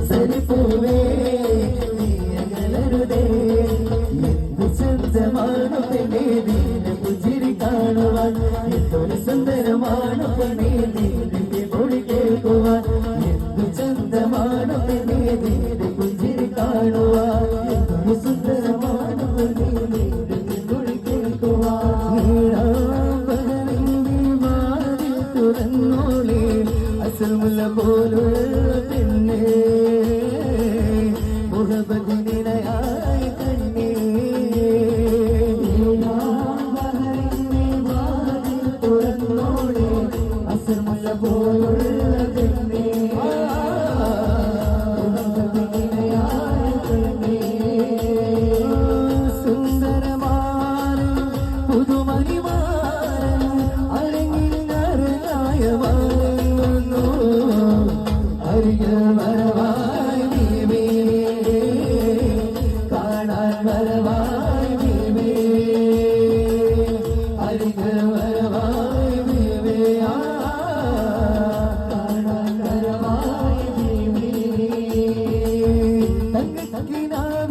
സരിപ്പൂവേ നീയകലരുതേ എന്ത് ചന്തമാണ് പെണ്ണേ നിന്റെ പുഞ്ചിരി കാണുവാൻ എന്തൊരു സുന്ദരമാണ് പെണ്ണേ നിന്റെ പൊടി കേൾക്കുവാൻ എന്തു ചന്തമാണ് പെണ്ണേ നിന്റെ പുഞ്ചിരി കാണുവാൻ എന്തൊരു സുന്ദരമാണ് പെണ്ണേ നിന്റെ പൊടി കേൾക്കുവാൻ നീളാമ്പകലിന്റെ വാതിൽ തുറന്നോളേ അസൽ മുല്ല പോലുള്ള പെണ്ണേ മുഹബത്തിനിടയായ കണ്ണേ നീളാമ്പകലിന്റെ വാതിൽ തുറന്നോളേ അസൽ മുല്ല പോലുള്ള പെണ്ണേ മുഹബത്തിനിടയായ കണ്ണേ സുന്ദരമാൻ പുതുമണിമാരൻ അരങ്ങിൽ നരനായവാഴുന്നു അരികിൽ വരവായി നീവേ കാണാൻ വരവായി നീവേ അരികിൽ വരവായി നീവേ കാണാൻ വരവായി നീവേ തങ്കക്കിനാവ്